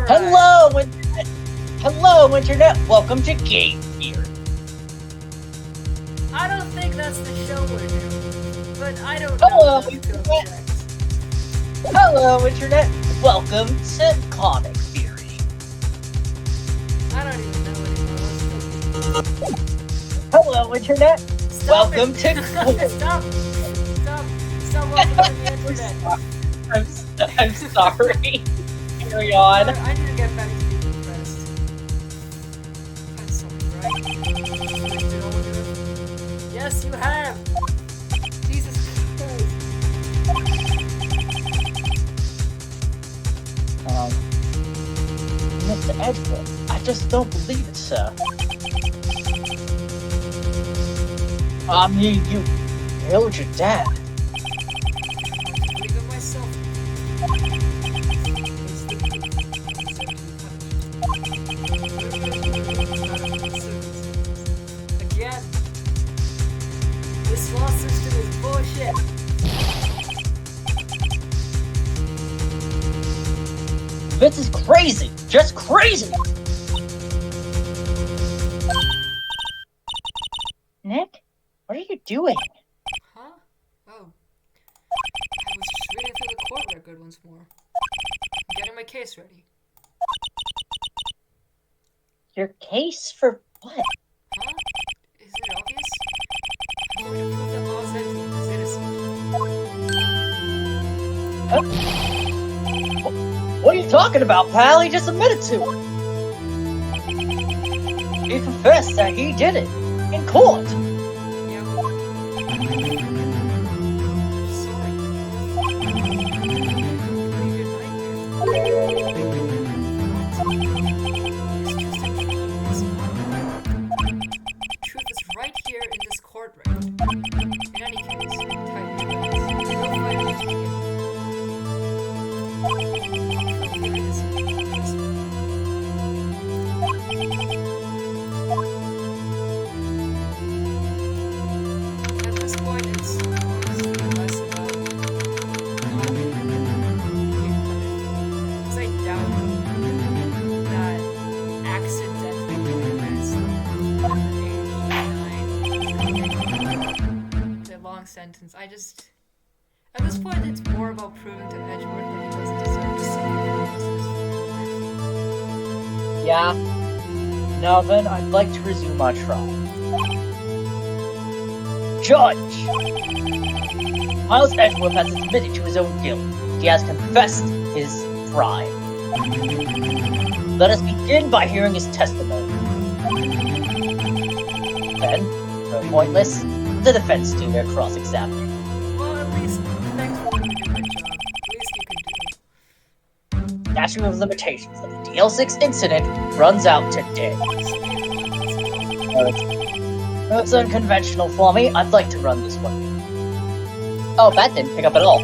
Hello, Internet! Hello, Internet! Welcome to Game Theory. I don't think that's the show we're doing, but I don't Hello, know Internet! to object. Hello, Internet! Welcome to Comic Theory. I don't even know anymore. Let's go. Hello, Internet! Stop Welcome it. to Stop welcoming the internet. I'm sorry. Carry on. I need to get back to being depressed. That's something, right? Did all do it? Yes, you have! Jesus Christ. Mr. Edward, I just don't believe it, sir. I mean, you killed your dad. Believe in myself. Again, this law system is bullshit. This is crazy! Just crazy! Nick? What are you doing? Huh? Oh. I was just reading through the court record once more. I'm getting my case ready. Your case for what? Huh? Is it obvious? I'm going to prove that Laws Edward is innocent. What are you talking about, pal? He just admitted to it. He confessed that he did it. In court. Yeah, sorry. Pretty good nightmare. It's just a dream. It's not. The truth is right here in this court record. In any case, tight your belts. No fighting is beginning. Prove you're innocent. Trust me. At this point, it's honestly less about not being punished. Because I doubt that accidentally doing this the long sentence. At this point, it's more about proving to Edgeworth that he doesn't deserve to suffer. Yeah. Now then, I'd like to resume our trial. Judge! Miles Edgeworth has admitted to his own guilt. He has confessed his crime. Let us begin by hearing his testimony. Then, though pointless, the defense do their cross-examining. Well, at least thanks for letting me do my job. Least you can do. Statute of limitations of the DL6 incident runs out today. It's unconventional for me. I'd like to run this one. Oh, that didn't pick up at all.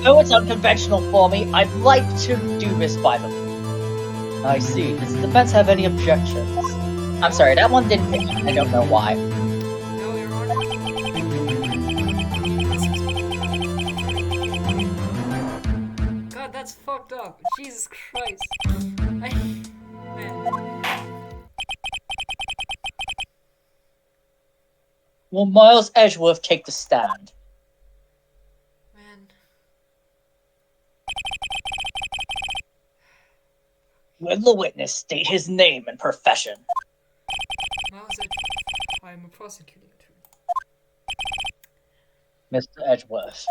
Though it's unconventional for me, I'd like to do this by the book. I see. Does the defense have any objections? I'm sorry, that one didn't pick up. I don't know why. No, Your Honor. God, that's fucked up. Jesus Christ. Man. Will Miles Edgeworth take the stand? Man. Will the witness state his name and profession? Miles Edgeworth. I am a prosecuting attorney. Mr. Edgeworth.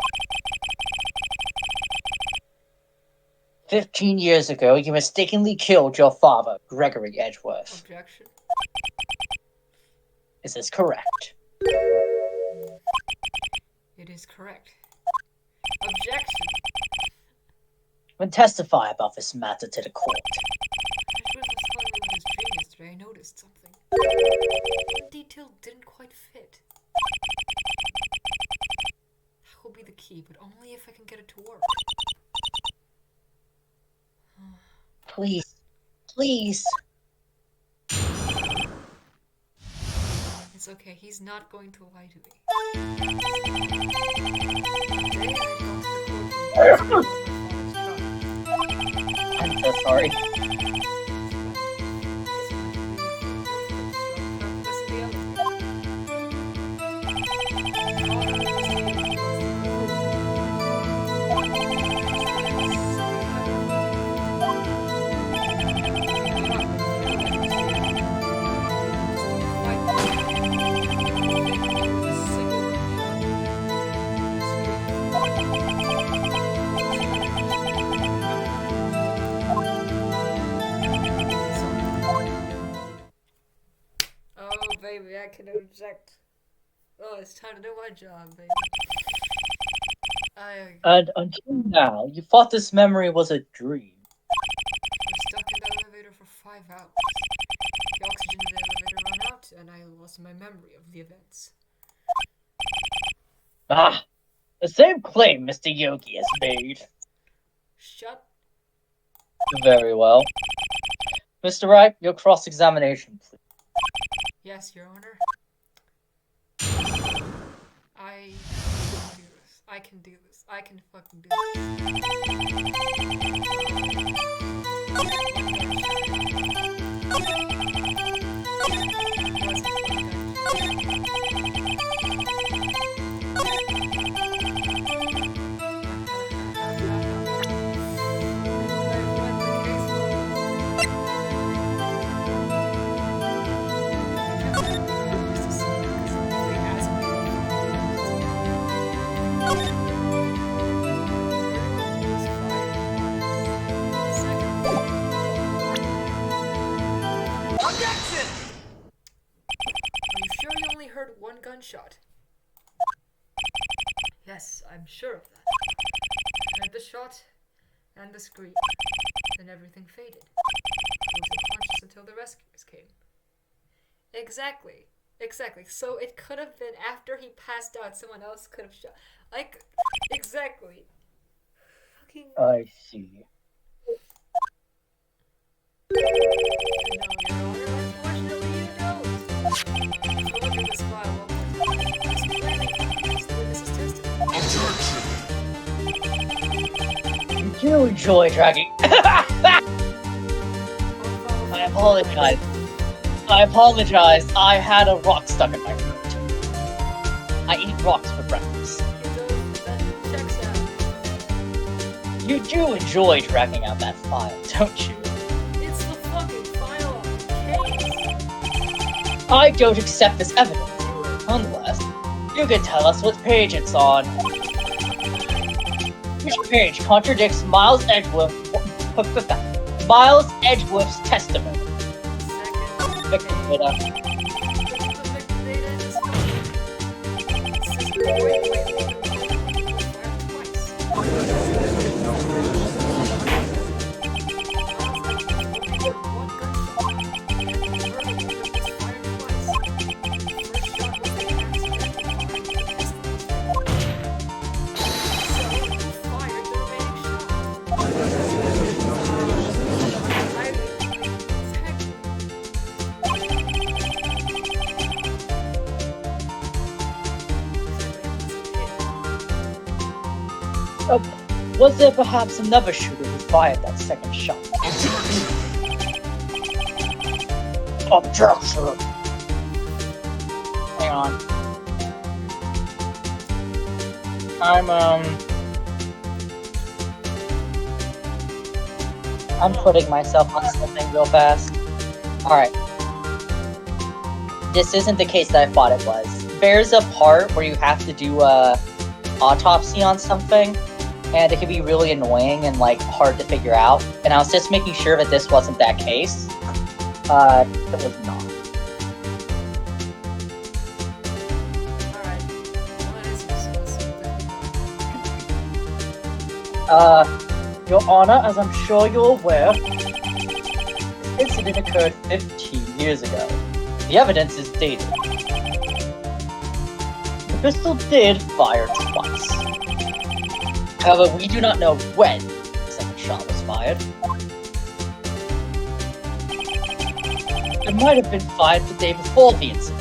15 years ago, you mistakenly killed your father, Gregory Edgeworth. Objection. Is this correct? It is correct. Objection. When testify about this matter to the court. Edgeworth was telling me about his dream yesterday. I noticed something. One detail didn't quite fit. That will be the key, but only if I can get it to work. Please. Please. It's okay, he's not going to lie to me. Today I go to the courtroom to my father's trial. So sorry. Oh, baby, I can interject. Oh, it's time to do my job, baby. And until now, you thought this memory was a dream. We're stuck in the elevator for 5 hours. The oxygen in the elevator ran out, and I lost my memory of the events. Ah, the same claim Mr. Yogi has made. Shut. Very well. Mr. Wright, your cross-examination, please. Yes, Your Honor. I can do this. I can fucking do heard one gunshot. Yes, I'm sure of that. I heard the shot and the scream. Then everything faded. He was unconscious until the rescuers came. Exactly. So it could have been after he passed out, someone else could have shot. Like, exactly. Fucking. I see. No, Your Honor, unfortunately you don't. Look at this file one more time. This planning is the witness's testimony. You do enjoy dragging. I apologize. I had a rock stuck in my throat. I eat rocks for breakfast. That checks out. You do enjoy dragging out that file, don't you? It's the fucking file of the case. I don't accept this evidence, unless you can tell us what page it's on. Which page contradicts Miles Edgeworth's testimony? Victim data. Was there perhaps another shooter who fired that second shot? Objection! Hang on. I'm putting myself on something real fast. Alright. This isn't the case that I thought it was. There's a part where you have to do a autopsy on something, and it can be really annoying and like hard to figure out. And I was just making sure that this wasn't that case. It was not. Your Honor, as I'm sure you're aware, this incident occurred 15 years ago. The evidence is dated. The pistol did fire twice. However, we do not know when the second shot was fired. It might have been fired the day before the incident.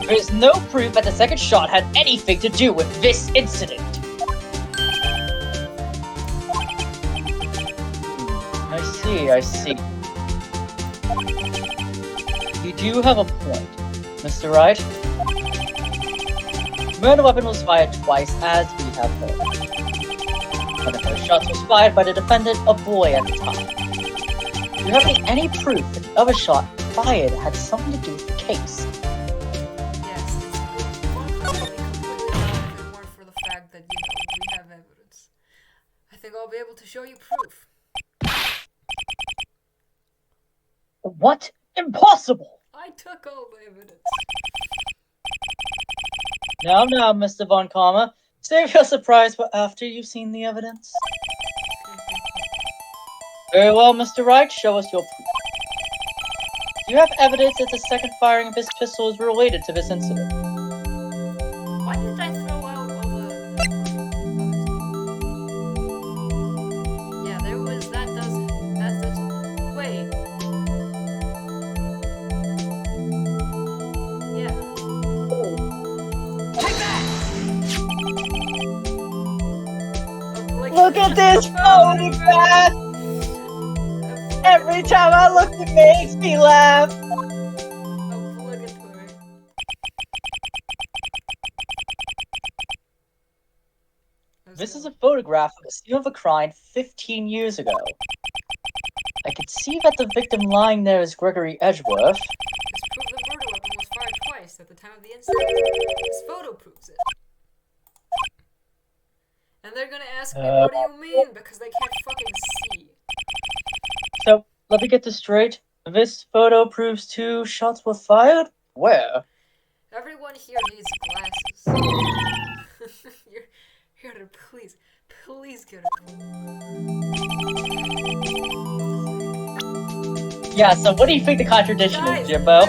There is no proof that the second shot had anything to do with this incident. see, I see. You do have a point, Mr. Wright. The murder weapon was fired twice, as we have heard. One of those shots was fired by the defendant, a boy at the time. Do you have any proof that the other shot fired had something to do with the case? Yes, it's completely valid if it weren't for the fact that, we have evidence. I think I'll be able to show you proof. What? Impossible! I took all the evidence. Now, Mr. Von Karma, save your surprise for after you've seen the evidence. Very well, Mr. Wright, show us your proof. Do you have evidence that the second firing of his pistol is related to this incident? Why did I throw out all the... Yeah, there was... That does... Wait. Yeah. Take that! Look at this photograph! Every time I look, it makes me laugh! Obligatory. This is a photograph of the scene of a crime 15 years ago. I can see that the victim lying there is Gregory Edgeworth. This proves the murder weapon was fired twice at the time of the incident. This photo proves it. And they're gonna ask me, what do you mean? Because they can't fucking see. So, let me get this straight. This photo proves 2 shots were fired? Where? Everyone here needs glasses. You're to please get a clue. Yeah, so what do you think the contradiction Guys, is, Jimbo? I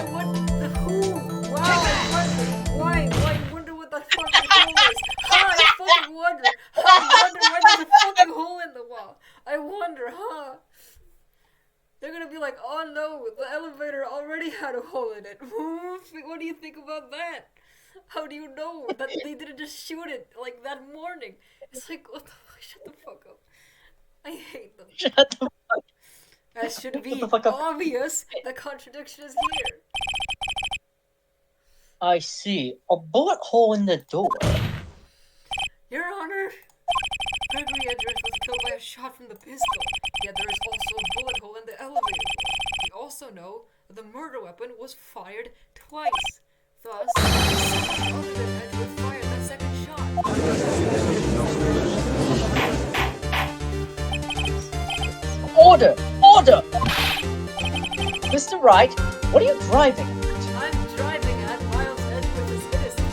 wonder what that fucking hole is. I fucking wonder. I wonder why there's a fucking hole in the wall. I wonder, They're gonna be like, oh no, the elevator already had a hole in it. What do you think about that? How do you know that they didn't just shoot it like that morning? It's like, what the fuck? Shut the fuck up. I hate them. Shut the fuck up. That should be the fuck up. obvious. The contradiction is here. I see. A bullet hole in the door. Your Honor, Gregory Edgeworth was killed by a shot from the pistol. Yet there is also a bullet hole in the elevator door. We also know that the murder weapon was fired twice. Thus, someone other than Edgeworth fired that second shot. Order! Order! Mr. Wright, what are you driving at? I'm driving at Miles Edgeworth is innocent.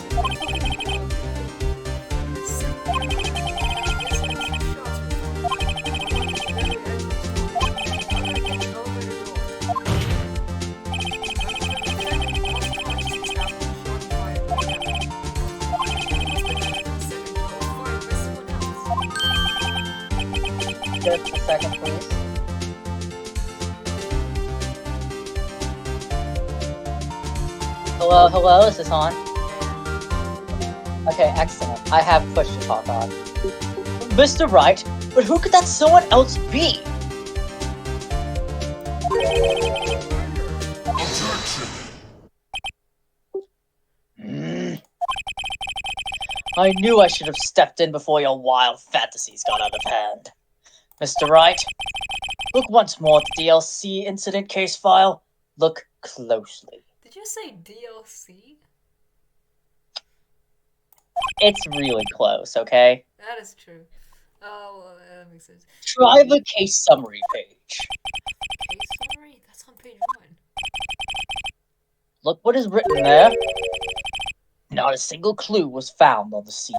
Just a second, please. Hello, is this on? Okay, excellent. I have push to talk on. Mr. Wright, but who could that someone else be? I knew I should have stepped in before your wild fantasies got out of hand. Mr. Wright, look once more at the DLC incident case file. Look closely. Did you say DLC? It's really close, okay? That is true. Oh, well, that makes sense. Try the case summary page. Case summary? That's on page 1. Look what is written there. Not a single clue was found on the scene.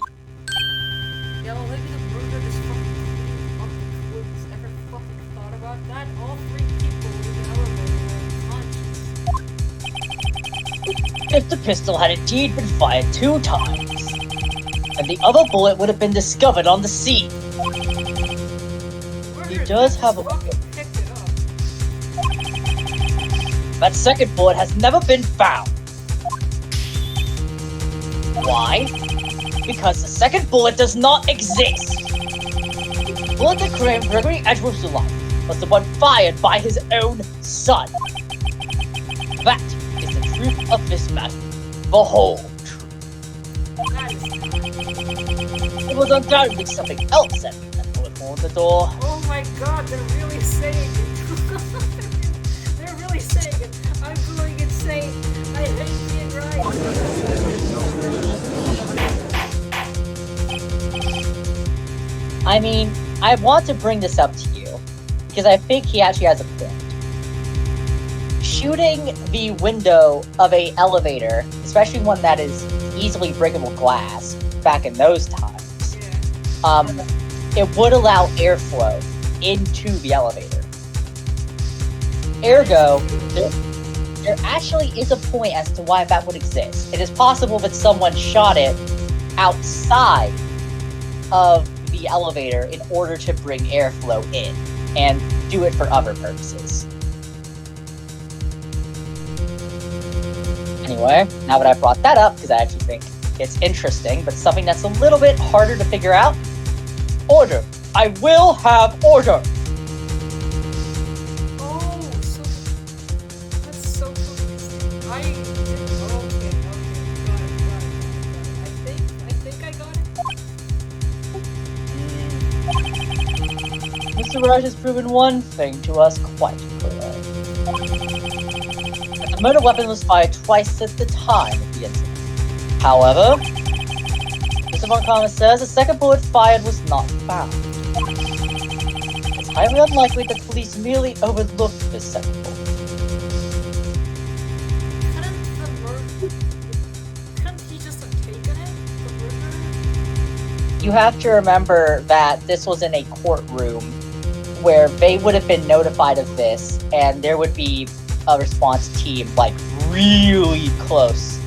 Yeah, well, maybe the murder is fucking fucking clues. Ever fucking thought about that? All 3 people in the elevator were unconscious. If the pistol had indeed been fired 2 times, and the other bullet would have been discovered on the scene. He does have a fucking picked it up. That second bullet has never been found. Why? Because the second bullet does not exist. The bullet that claimed Gregory Edgeworth's life was the one fired by his own son. That is the truth of this matter. The whole truth. That is not. It was undoubtedly something else that made that bullet hole in the door. Oh my god, they're really saying it. They're really saying it. I'm going insane. I hate being right. I mean, I want to bring this up to you, because I think he actually has a point. Shooting the window of a elevator, especially one that is easily breakable glass, back in those times, it would allow airflow into the elevator. Ergo, there actually is a point as to why that would exist. It is possible that someone shot it outside of the elevator in order to bring airflow in and do it for other purposes. Anyway, now that I brought that up, because I actually think it's interesting, but something that's a little bit harder to figure out. Order. I will have order. Oh, so that's so confusing. Okay. Got it. I think I got it. Mr. Raj has proven one thing to us quite clearly. The murder weapon was fired twice at the time of the incident. However, Mr. Von Karma says the second bullet fired was not found. It's highly unlikely that the police merely overlooked the second bullet. Couldn't he just have taken it? The murderer? You have to remember that this was in a courtroom where they would have been notified of this, and there would be a response team like really close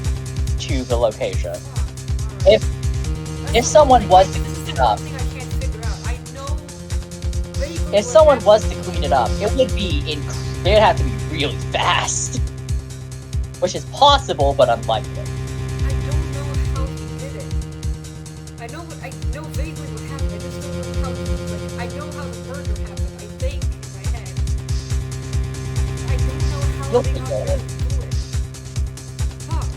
to the location. If someone was to clean it up, if someone was to clean it up, it would be they'd have to be really fast, which is possible but unlikely. I don't know how he did it. I know vaguely what happened. I just don't know how. I know how the murder happened. I think in my head. I don't know how You'll they figure got it rid of the bullet. Fuck.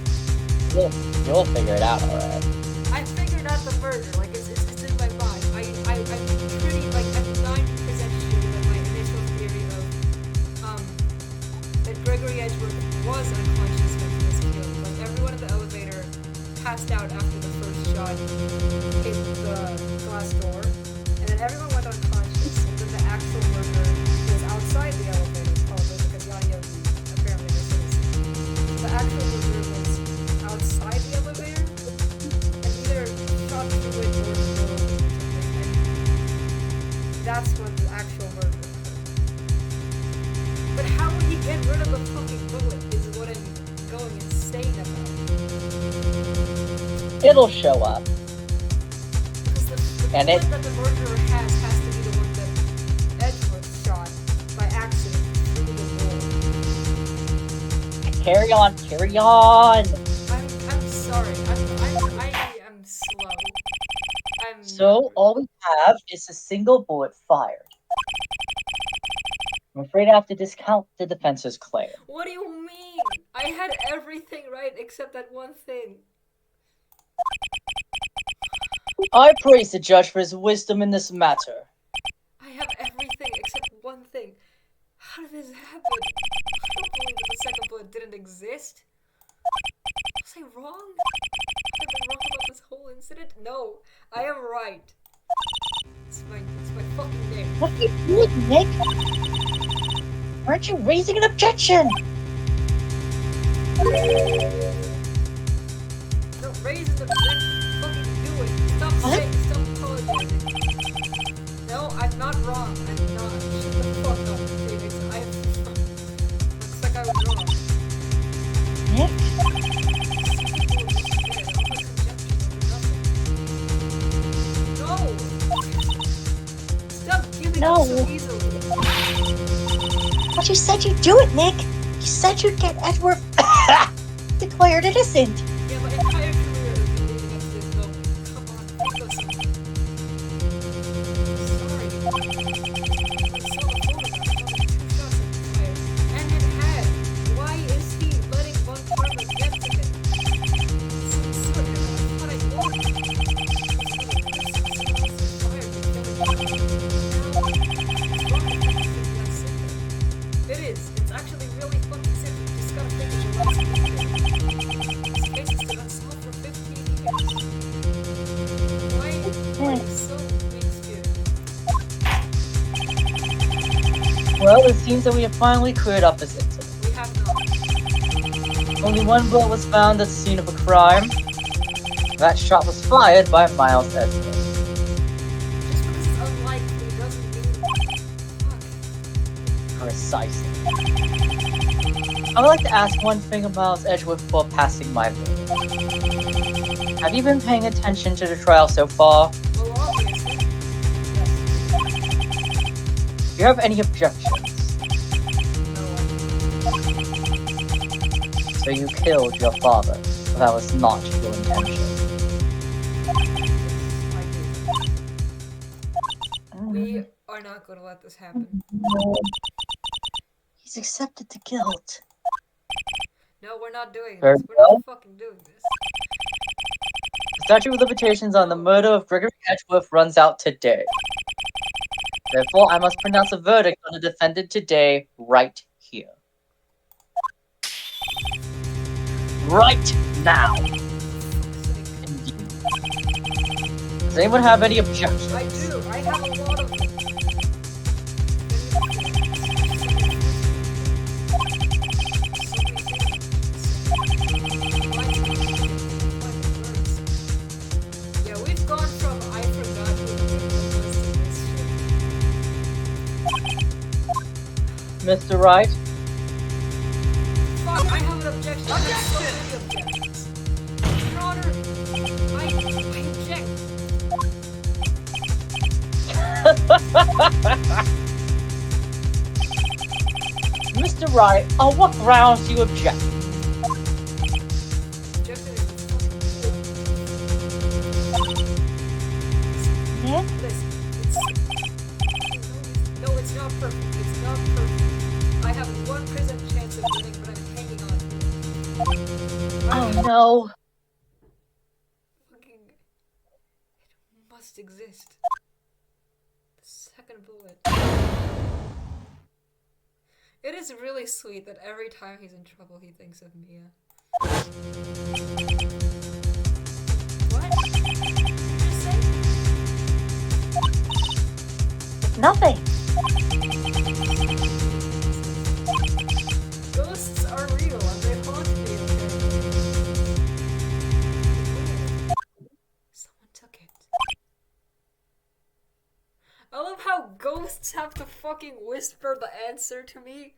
You'll figure it out, alright. I figured out the murder. Like it's in my mind. I'm pretty like I'm 90% sure that my initial theory of that Gregory Edgeworth was unconscious when he was killed. Like everyone in the elevator passed out after the first shot hit the glass door, and then everyone went unconscious, and then the actual murderer was outside the elevator, probably because Yanya apparently was innocent. The actual murderer was outside the elevator, and either shot through it or through or something, and that's when the actual murder occurred. But how would he get rid of the fucking bullet is what I'm going insane about. It'll show up. Because the And bullet that the murderer has to be the one that Edgeworth shot by accident through the door. Carry on. I'm sorry. I am slow. So all we have is a single bullet fired. I'm afraid I have to discount the defense's claim. What do you mean? I had everything right except that one thing. I praise the judge for his wisdom in this matter. I have everything except one thing. How did this happen? I don't believe that the second bullet didn't exist. Was I wrong? Have I been wrong about this whole incident? No, I am right. It's my fucking name. What are you doing, Nick? Aren't you raising an objection? No, raising the fucking do it. Stop saying, stop apologizing. No, I'm not wrong. I'm not. Shut the fuck up, David. Looks like I was wrong. Nick? No! Stop giving No. up so easily. But you said you'd do it, Nick. You said you'd get Edgeworth declared innocent. Yeah, my entire career has been leading up to this moment. Come on, think of something. Sorry. I'm so like so mean-spirited. Well, it seems that we have finally cleared up this incident. We have not. Only one bullet was found at the scene of a crime. That shot was fired by Miles Edgeworth. Just because it's unlikely doesn't mean... Fuck. Precisely. I would like to ask one thing of Miles Edgeworth before passing my vote. Have you been paying attention to the trial so far? Well, obviously. Yes. Do you have any objections? No. So you killed your father. That was not your intention. We are not going to let this happen. He's accepted the guilt. No, we're not doing Very this. We're well. not fucking doing this. The statute of limitations on the murder of Gregory Edgeworth runs out today. Therefore, I must pronounce a verdict on the defendant today, right here. Right now. Indeed. Does anyone have any objections? I do. I have a lot of them. Yeah, we've gone from I forgot who the list to this shit. Mr. Wright? Fuck, I have an objection. I have so many objections. Your Honor, I object. Mr. Wright, on what grounds do you object? Objection is Hmm? listen, no, it's not perfect. It's not perfect. I have 1% chance of winning, but I'm hanging on to it. Oh no. Fucking, it must exist. The second bullet. It is really sweet that every time he's in trouble, he thinks of Mia. What? Did you just say? Nothing. Ghosts are real and they haunt me, okay? Someone took it. I love how ghosts have to fucking whisper the answer to me.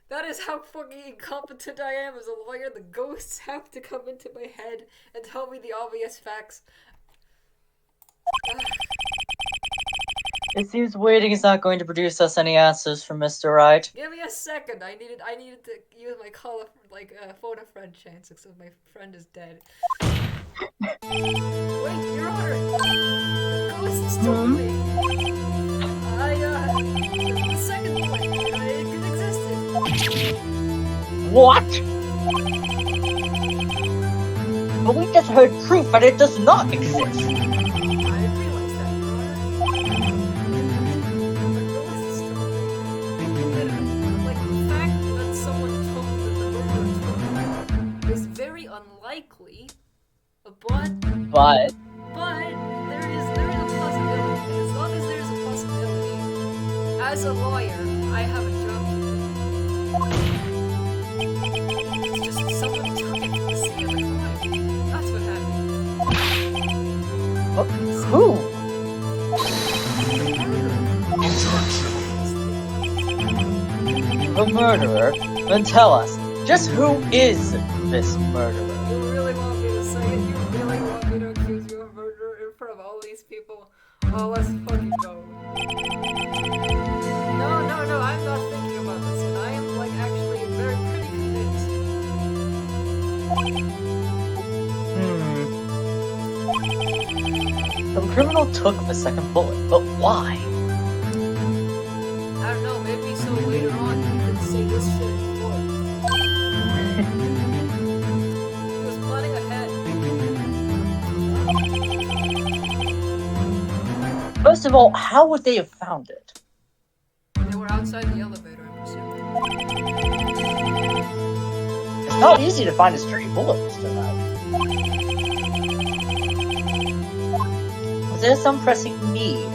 That is how fucking incompetent I am as a lawyer. The ghosts have to come into my head and tell me the obvious facts. It seems waiting is not going to produce us any answers from Mr. Wright. Give me a second. I needed to use my phone a friend chance because my friend is dead. Wait, Your Honor. The ghosts told me. The second point, it existed. What? But we just heard proof that it does not exist. I didn't realize that, Your Honor. The ghosts told me. Like, the fact that someone told me that the murderer told me is very unlikely, but there is a possibility. As long as there's a possibility, as a lawyer, I have a job to do. It's just someone took it to the scene of the crime. That's what happened. Who? The murderer? Then tell us, just who is this murderer? You really want me to say it? You really want me to accuse you of murder in front of all these people? Oh, let's fucking go. No, I'm not thinking about this, and I am, like, actually pretty convinced. The criminal took the second bullet, but why? I don't know, maybe so later on he could say this shit in court. He was planning ahead. First of all, how would they have found it? They were outside the elevator, I'm assuming. It's not easy to find a sturdy bullet, Mr. Knight. Was there some pressing need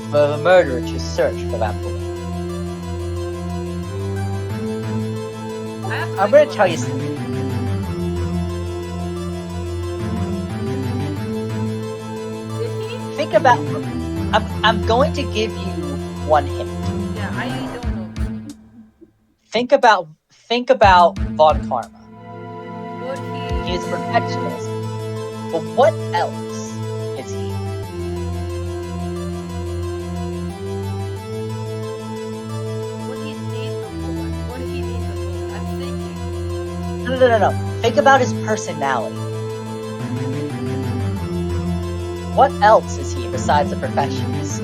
for the murderer to search for that bullet? I'm gonna tell you something. Did he? Think about. I'm going to give you one hint. Yeah, I don't know. Think about Von Karma. Would He he? is a perfectionist. But what else is he? Would he need the bullet? Would he need the bullet? I'm thinking. No. Think about his personality. What else is he besides a perfectionist?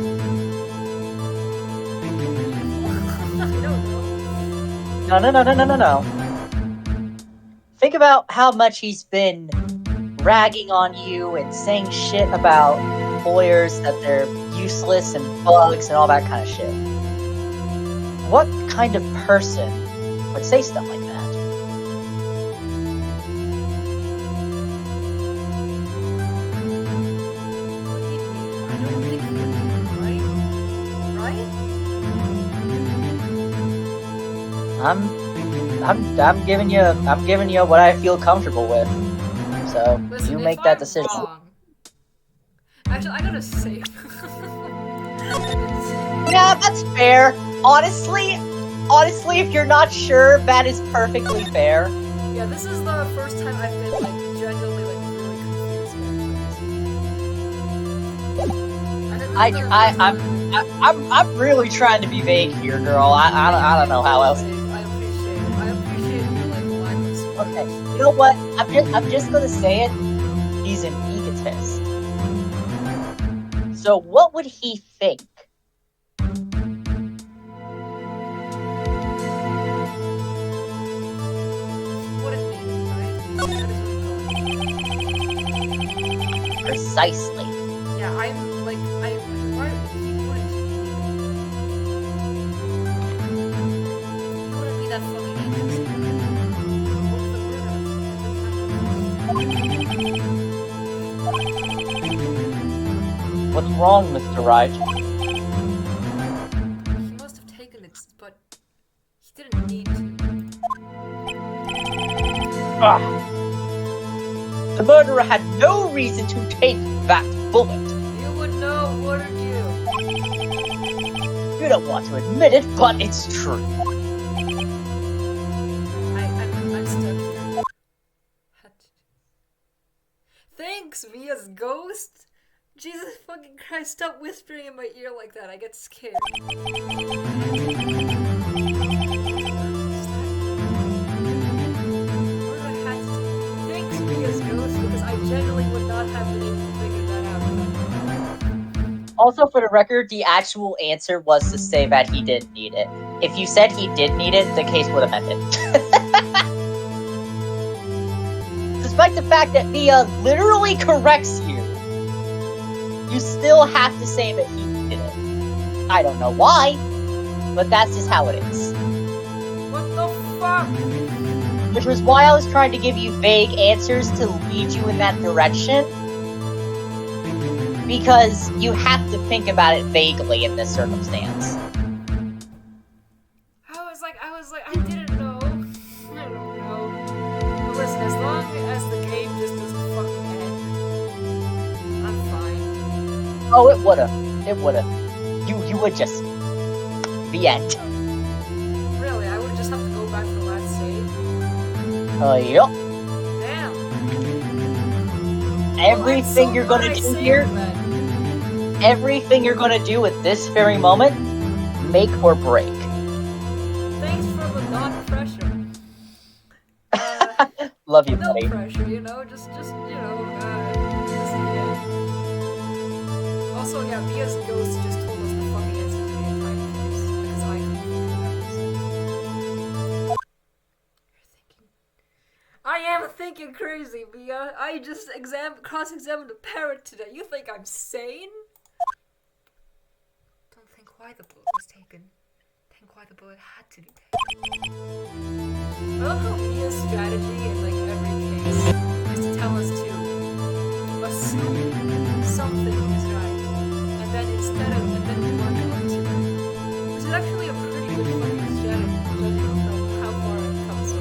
I don't know. No. Think about how much he's been ragging on you and saying shit about lawyers, that they're useless and bugs and all that kind of shit. What kind of person would say stuff like that? Would he need it? I don't think he would need it, right? I'm giving you what I feel comfortable with. So Listen, you if make that I'm decision. wrong- Actually, I gotta save. Yeah, that's fair. Honestly, if you're not sure, that is perfectly fair. Yeah, this is the first time I've been like genuinely like really confused by choice. And this is the first time I'm really trying to be vague here, girl. I don't know how else. I appreciate it. I appreciate your like lack of spoilers. Okay, you know what? I'm just gonna say it. He's an egotist. So what would he think? Wouldn't need it, right? That is what you Precisely. Yeah, I'm like why he wouldn't need it. He wouldn't be that fucking interesting. What's wrong, Mr. Wright? He must have taken it, but he didn't need to. Ah. The murderer had no reason to take that bullet. You would know, wouldn't you? You don't want to admit it, but it's true. I'm stuck here. Thanks, Mia's ghost. Jesus fucking Christ, stop whispering in my ear like that. I get scared. Thanks, Mia's ghost, because I genuinely would not have been able to figure that out. Also, for the record, the actual answer was to say that he didn't need it. If you said he did need it, the case would have ended. Despite the fact that Mia literally corrects you, you still have to say that he did it. I don't know why, but that's just how it is. What the fuck? Which was why I was trying to give you vague answers to lead you in that direction. Because you have to think about it vaguely in this circumstance. I was like, I didn't know. I don't know. But listen, as long as the game just doesn't fucking end, I'm fine. Oh, it would've. You would just... The end. Really, I would just have to go back to the last save. Yup. Damn. Everything Well, you're I'm so gonna glad I do saved here, then. everything you're gonna do at this very moment, make or break. Thanks for the non-pressure. Love you, No buddy. pressure, you know, just this is the end. Also, yeah, Mia's ghost just told us the fucking answer to the entire case, because I couldn't figure it out. You're thinking... I am thinking crazy, Mia. I just cross-examined a parrot today. You think I'm sane? Don't think why the bullet was taken. Think why the bullet had to be taken. I love how Mia's strategy in like every case is to tell us to assume something is right. instead of and then move on to like 2. Which is actually a pretty good fucking strategy, judging from how far I've come so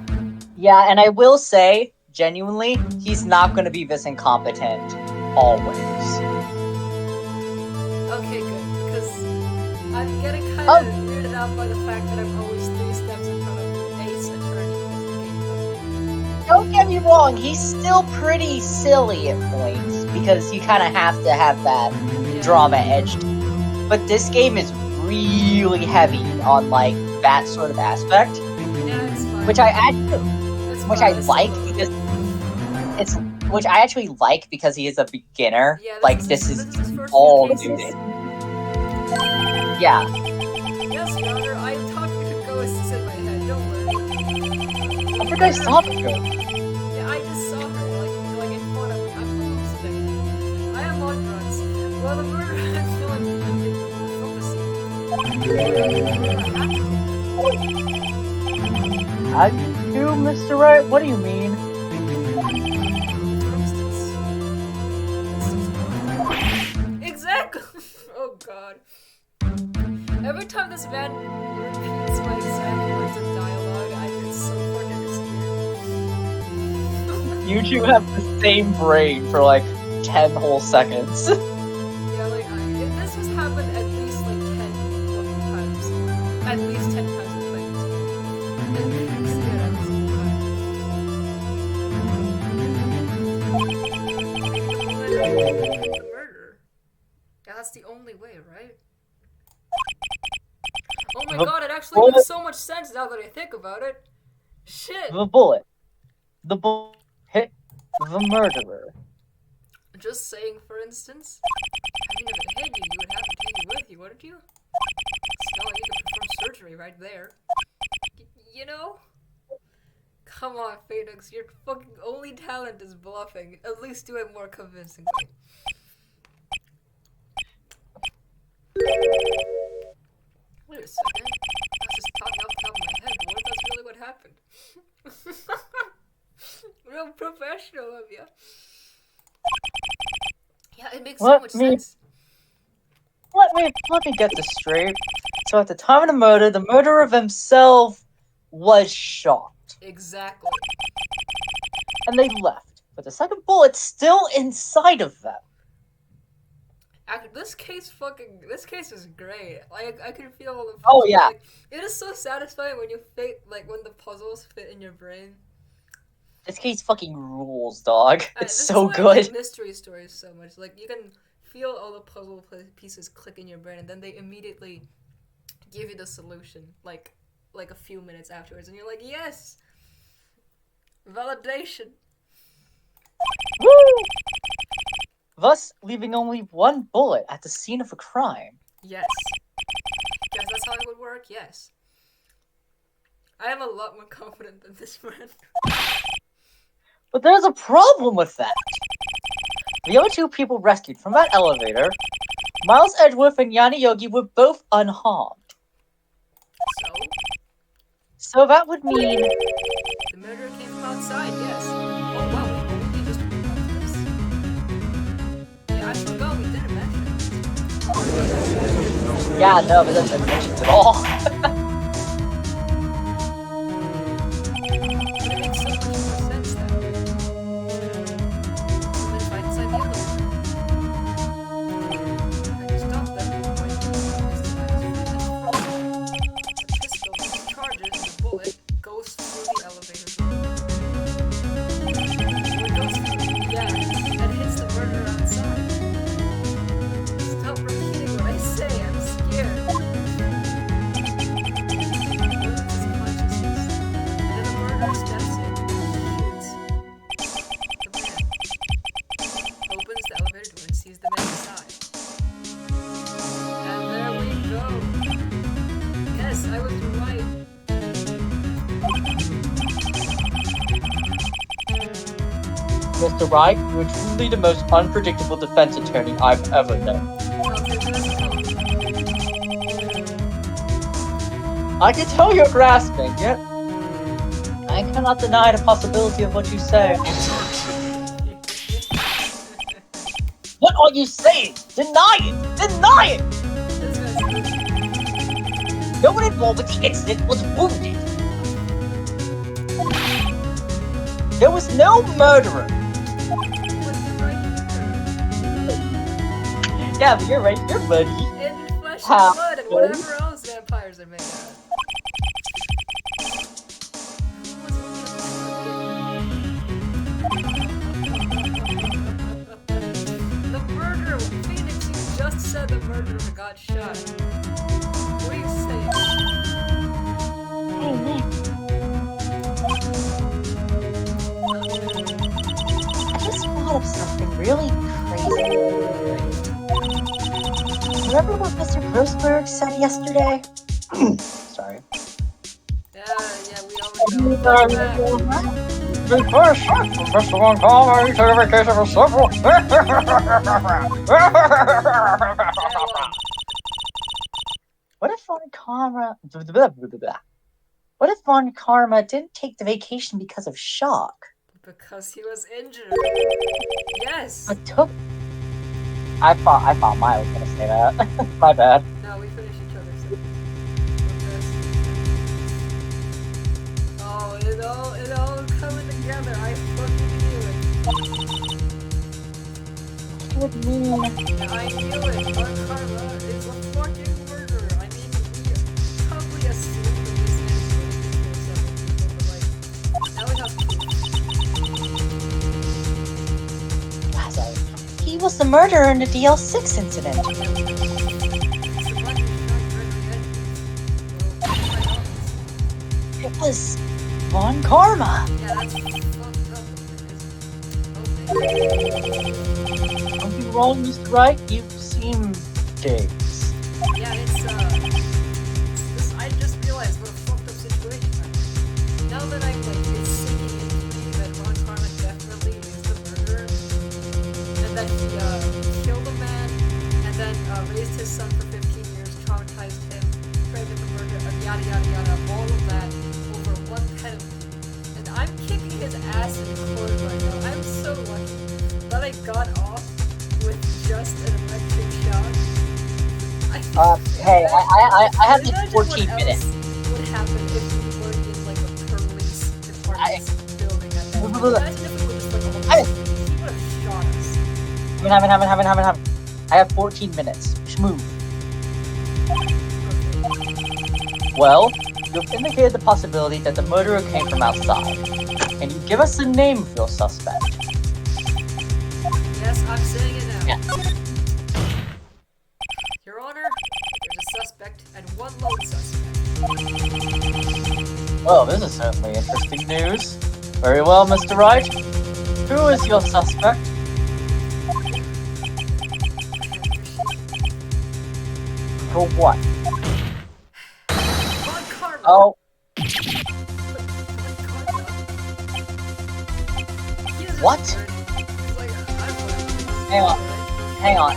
far. Yeah, and I will say, genuinely, he's not going to be this incompetent always. Okay, good, because I'm getting kind of weirded out by the fact that I'm always 3 steps in front of Ace Attorney as the game goes. Don't get me wrong, he's still pretty silly at points, because you kind of have to have that drama edge. But this game is really heavy on, like, that sort of aspect. Yeah, it's fine. Which I like because he is a beginner. Yeah, this is his first all few new. cases. Yeah. Yes, Yonder, I taught you to go assist in my head, don't worry. I think I saw the girl. Yeah, I just saw her, like in front of me. I'm hallucinating. I am on drugs. Well, the murderer had stolen from the scene. How do you, Mr. Wright? What do you mean? Exactly! Oh god. Every time this man repeats my exact words of dialogue, I get so fucking scared. You two have the same brain for like 10 whole seconds. Yeah, like, this has happened at least like 10 fucking times. At least 10 times in playing this game. And you can see it every single time. The murder. Yeah, that's the only way, right? Oh my god, it actually makes so much sense now that I think about it. Shit! The bullet hit the murderer. Just saying, for instance. I mean, if it hit you, you would have to take it with you, wouldn't you? Still, you could perform surgery right there. You know? Come on, Phoenix, your fucking only talent is bluffing. At least do it more convincingly. Wait a second. I was just talking off the top of my head, but what if that's really what happened? Real professional of you. Yeah, it makes so much sense. Let me get this straight. So at the time of the murder, the murderer himself was shot. Exactly. And they left. But the second bullet's still inside of them. This case is great. Like, I can feel all the... Oh, yeah. Like, it is so satisfying when you when the puzzles fit in your brain. This case fucking rules, dog. It's so good. I like mystery stories so much. Like, you can feel all the puzzle pieces click in your brain, and then they immediately give you the solution, like a few minutes afterwards, and you're like, yes! Validation! Woo! Thus, leaving only one bullet at the scene of a crime. Yes. Because that's how it would work, yes. I am a lot more confident than this man. But there's a problem with that. The other 2 people rescued from that elevator, Miles Edgeworth and Yanni Yogi, were both unharmed. So that would mean... The murderer came from outside, yes. Oh wow, we just realized this. Yeah, I forgot we didn't mention it. Yeah, no, but that's not mentioned at all. Mr. Wright, you are truly the most unpredictable defense attorney I've ever known. I can tell you're grasping, yet I cannot deny the possibility of what you say. What are you saying? Deny it! Deny it! This guy's No one involved with the incident was wounded. There was no murderer. Yeah, but you're right. You're buddy. in flesh How? and blood and whatever else vampires are made of. The murderer, Phoenix, you just said the murderer got shot. What are you saying? Hey, Nick. I just thought of something really crazy. Remember what Mr. Grossberg said yesterday? Sorry. Yeah, we already know. Flashback. The first shot from Mr. Von Palmer to every case of a several. What if Von Karma? What if Von Karma didn't take the vacation because of shock? Because he was injured. Yes. But took. I thought Maya was gonna say that. My bad. No, we finish each other's sentences. Oh, it all coming together. I fucking knew it. What do you mean? I knew it. Von Karma is a fucking murderer. I mean, we probably assumed that this is going to kill several people, but like, now we have proof. He was the murderer in the DL6 incident. It's the one who shot Gregory Edwards. It was Von Karma. Yeah, that's fucked up. Are you wrong, Mr. Wright? You seem dazed. Yeah, it's this. I just realized what a fucked up situation I'm in. Now that I'm like, it's sinking into me that Von Karma definitely is the murderer, and that he killed a man, and then raised his son for 15 years, traumatized him, framed him for murder, yada yada yada, all of that over one penalty. And I'm kicking his ass in court right now. I'm so lucky that I got off with just an electric shock. Hey, I have like Imagine 14 what minutes. else would happen if we were in like a police department building at that time. Imagine if we were just like a whole he would have shot us. I have 14 minutes. Just move. Well, you've indicated the possibility that the murderer came from outside. Can you give us the name of your suspect? Yes, I'm saying it now. Yeah. Your Honor, there's a suspect and one lone suspect. Well, this is certainly interesting news. Very well, Mr. Wright. Who is your suspect? For what? Von Karma. Oh, what? Hang on.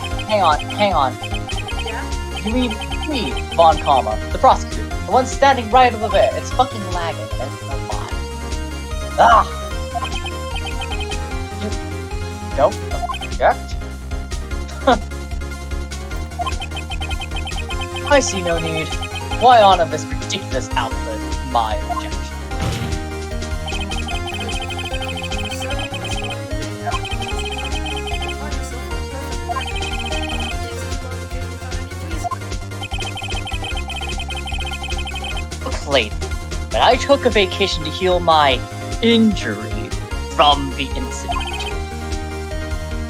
Yeah? You mean me, Von Karma, the prosecutor, the one standing right over there. It's fucking lagging. That's no lie. Ah! You don't object? I see no need. Why honor this ridiculous output? My objection. Lady, but I took a vacation to heal my injury from the incident.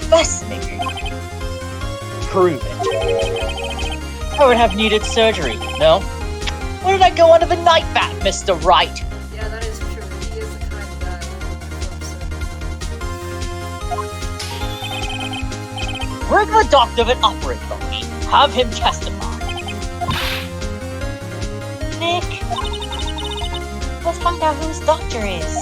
Fascinating. Prove it. I would have needed surgery, no? Where did I go under the night bat, Mr. Wright? Yeah, that is true. He is the kind of guy who Bring the doctor of an operating for me. Have him testify. Nick, let's find out who his doctor is.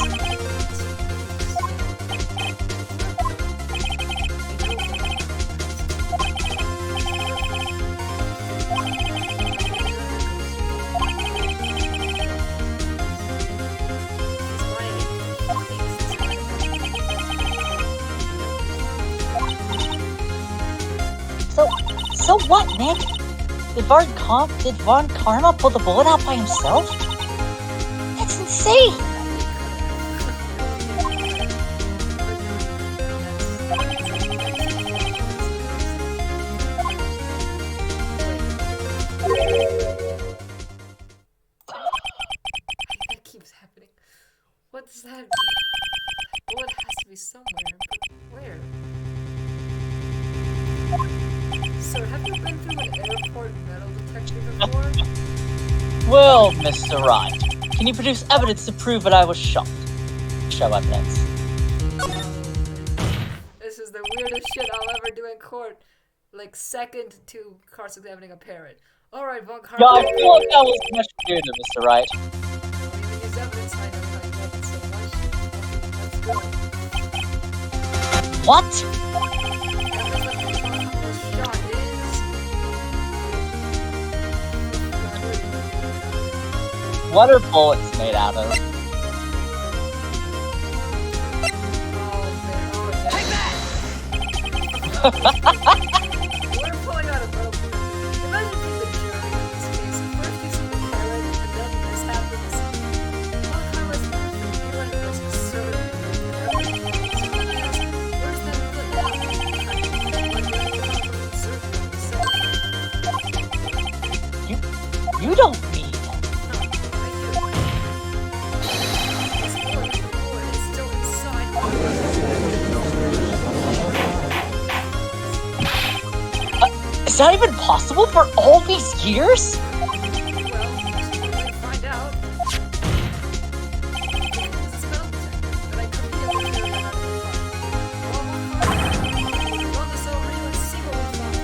So what, Nick? Did Von Karma pull the bullet out by himself? That's insane! That keeps happening. What does that mean? The bullet has to be somewhere, but where? Sir, have you been through an airport metal detector before? Well, Mr. Wright, can you produce evidence to prove that I was shot? Show evidence. This is the weirdest shit I'll ever do in court. Like, second to cross-examining a parrot. Alright, Von Karma. Yeah, I feel like that was much weirder, Mr. Wright. Use evidence, I know how you love it so much. Let's go. What? What are bullets made out of? We're pulling out a rope. Imagine being the jury in this case. First you see the parrot, and then this happens. Von Karma's you and this is served. Where's that bullet now? You don't mean. Is that even possible for all these years? Well, we'll find out. It's a spell detector, but I couldn't get the theory out of the file. Run this over you and see what we find.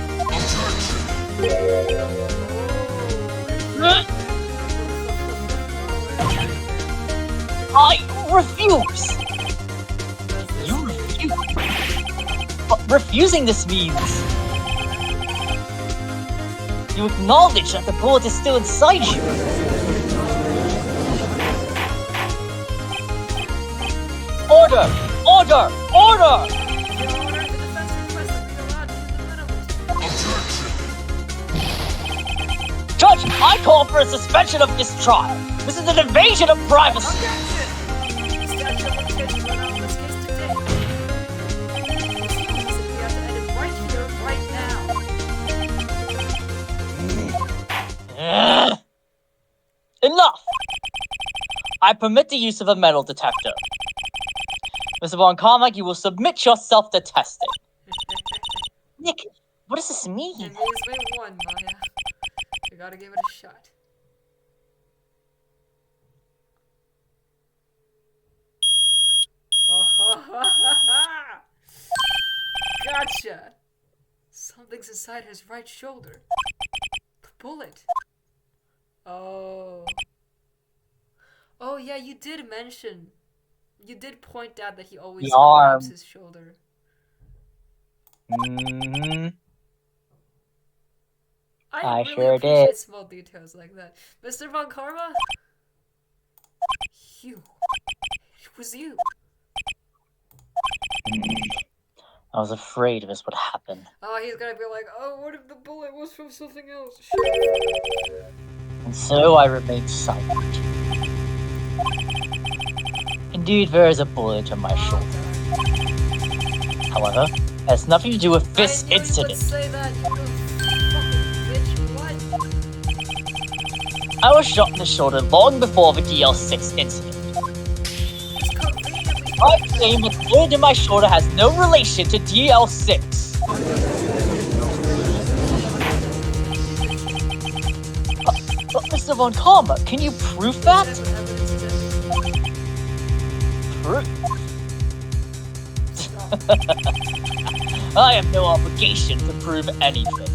I refuse! You refuse? But refusing this means... you acknowledge that the bullet is still inside you. Order! Order! Order! Judge, I call for a suspension of this trial. This is an invasion of privacy. Enough! I permit the use of a metal detector. Mr. Von Karma, you will submit yourself to testing. Nick, what does this mean? It means we won, Maya. We gotta give it a shot. Gotcha! Something's inside his right shoulder. The bullet. Oh. Oh yeah, you did mention. You did point out that he always grabs his shoulder. Mm-hmm. I really sure appreciate did. small details like that. Mr. Von Karma? You. It was you. I was afraid this would happen. Oh, he's gonna be like, oh, what if the bullet was from something else? And so I remained silent. Indeed, there is a bullet on my shoulder. However, it has nothing to do with this incident. You would say that, you little fucking bitch. What? I was shot in the shoulder long before the DL6 incident. I claim that the bullet in my shoulder has no relation to DL6. But Mr. Von Karma, can you prove that? Proof? I have no obligation to prove anything.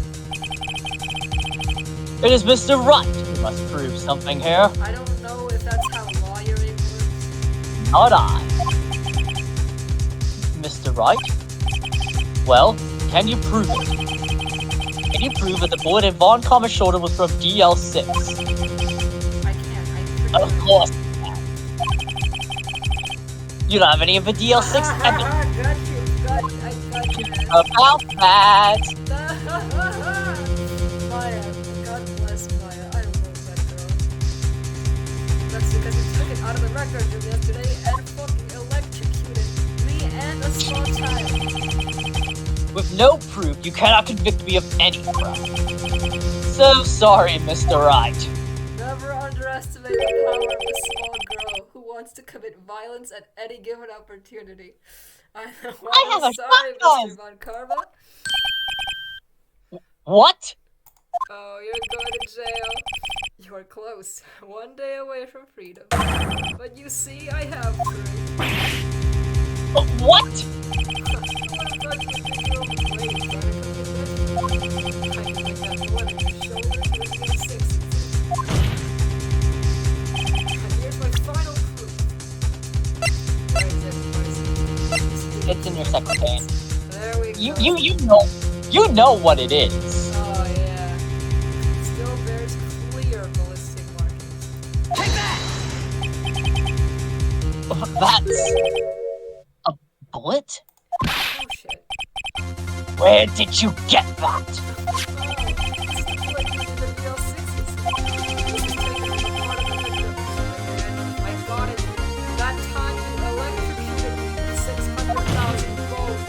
It is Mr. Wright who must prove something here. I don't know if that's how lawyering works. Not I. Mr. Wright? Well, can you prove it? Can you prove that the bullet in Von Karma's shoulder was from DL6? I can't. Of course you can. You don't have any of the DL6 evidence. Got you. I got you. About that. Maya, God bless Maya. I love that girl. That's because he took it out of the record room yesterday and fucking electrocuted me and a small child. With no proof, you cannot convict me of any crime. So sorry, Mr. Right. Never underestimate the power of a small girl who wants to commit violence at any given opportunity. I'm sorry, Mr. Von Karma. What? Oh, you're going to jail. You're close. One day away from freedom. But you see, I have proof. What? It's in your secretary. There we go. You know what it is. Oh yeah. Still bears clear ballistic markings. Take that! That's a bullet? Oh shit. Where did you get that? I got it. That time you electrocuted me with 600,000 volts.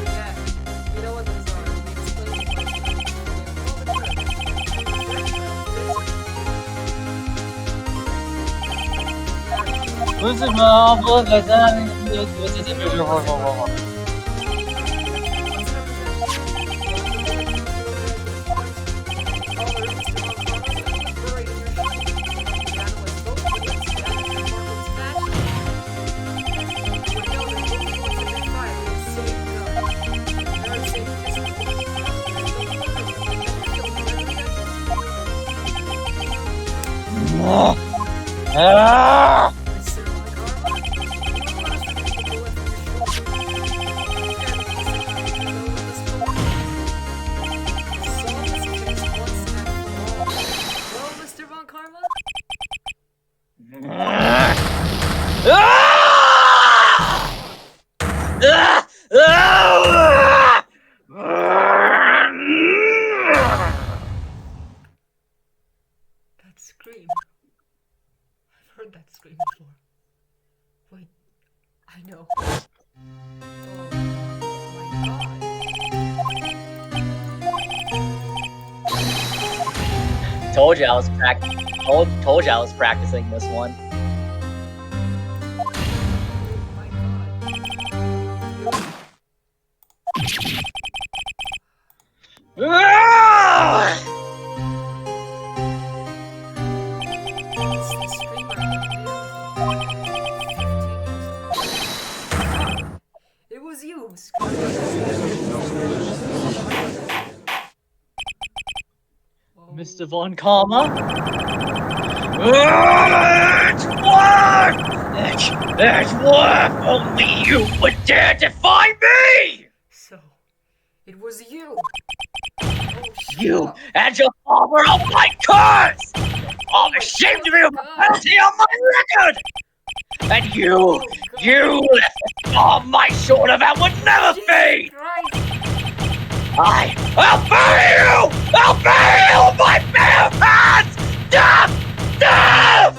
Yeah, you know what those are. That scream. I've heard that scream before. Wait, I know. Oh my god. Told you I was practicing this one. Oh my god. It's the scream I heard 15 years ago. It was you, Mr. Von Karma? It's work! Only you would dare defy me! So, it was you. You and your father are my curse! I'm ashamed of you, penalty on my record! And you left a scar on my shoulder that would never fade! I'll bury you! I'll bury you with my bare hands! Death! Death!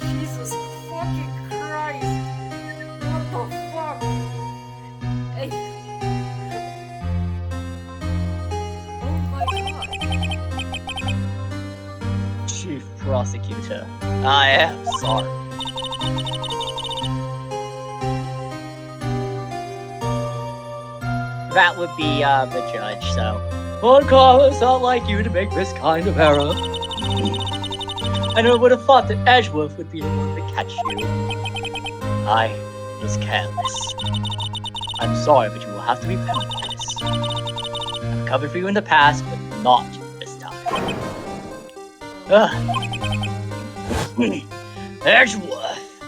Jesus fucking Christ! What the fuck? Hey. Oh my god. Chief Prosecutor, I am sorry. That would be, the judge, so. Von Karma, it's not like you to make this kind of error. And I would have thought that Edgeworth would be the one to catch you. I was careless. I'm sorry, but you will have to be penalized. I've covered for you in the past, but not this time. Edgeworth!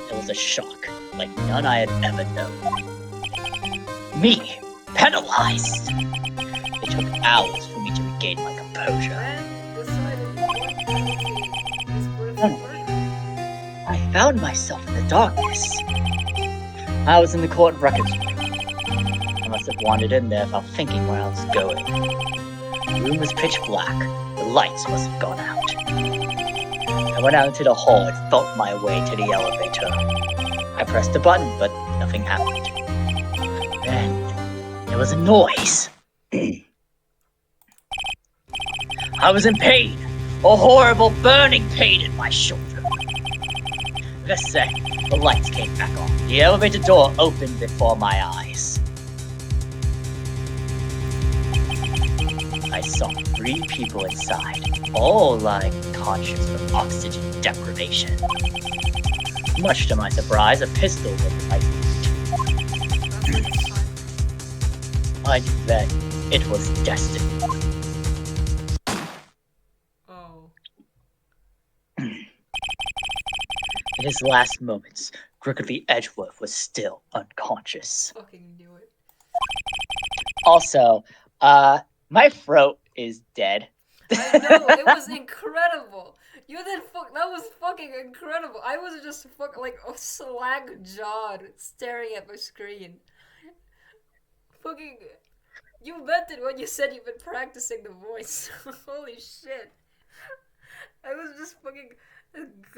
It was a shock, like none I had ever known. Me, penalized! It took hours for me to regain my composure. And decided what penalty is worth the burden. I found myself in the darkness. I was in the court records room. I must have wandered in there without thinking where I was going. The room was pitch black. The lights must have gone out. I went out into the hall and felt my way to the elevator. I pressed the button, but nothing happened. Then, there was a noise. I was in pain. A horrible burning pain in my shoulder. This sec, the lights came back on. The elevator door opened before my eyes. I saw 3 people inside, all lying unconscious from oxygen deprivation. Much to my surprise, a pistol was placed. I knew then it was destiny. Oh. In his last moments, Crookedly Edgeworth was still unconscious. Fucking knew it. Also, my throat is dead. I know, it was incredible. You did that was fucking incredible. I was just like slack-jawed staring at my screen. Fucking, you meant it when you said you've been practicing the voice. Holy shit. I was just fucking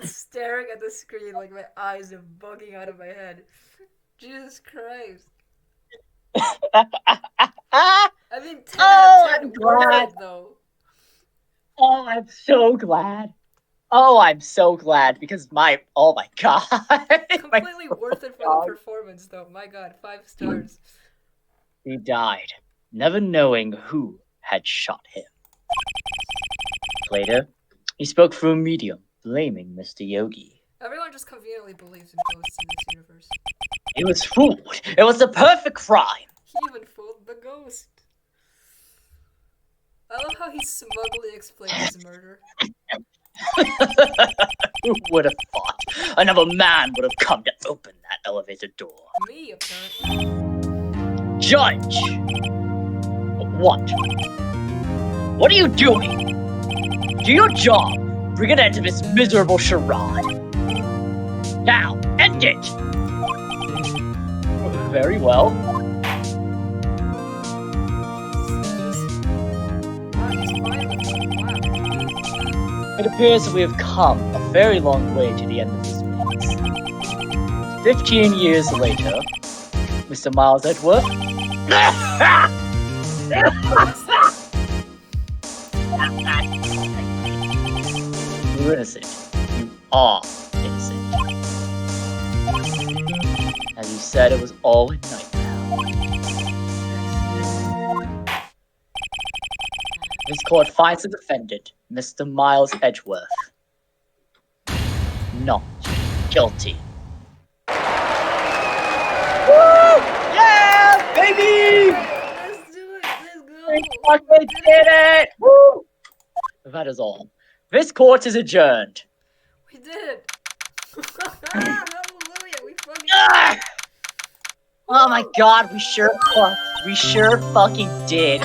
staring at the screen like my eyes are bugging out of my head. Jesus Christ. I mean, 10 out of 10 I'm glad. worth it, though. Oh, I'm so glad. Oh, I'm so glad because oh my god. Completely worth it for the performance, though. My god, 5 stars. He died, never knowing who had shot him. Later, he spoke through a medium, blaming Mr. Yogi. Everyone just conveniently believes in ghosts in this universe. He was fooled. It was the perfect crime. He even fooled the ghost. I love how he smugly explained his murder. Who would have thought another man would have come to open that elevator door? Me, apparently. Judge! What? What are you doing? Do your job. Bring an end to this miserable charade. Now, end it! Very well. It appears that we have come a very long way to the end of this maze. 15 years later, Mr. Miles Edgeworth. You're innocent. You are innocent. As you said, it was all a nightmare. This court finds the defendant, Mr. Miles Edgeworth, not guilty. Woo! Yeah, baby! Let's do it. Let's go. We fucking did it! Woo! That is all. This court is adjourned. We did it. Hallelujah. We fucking Ah! Oh my god, we sure fucking did.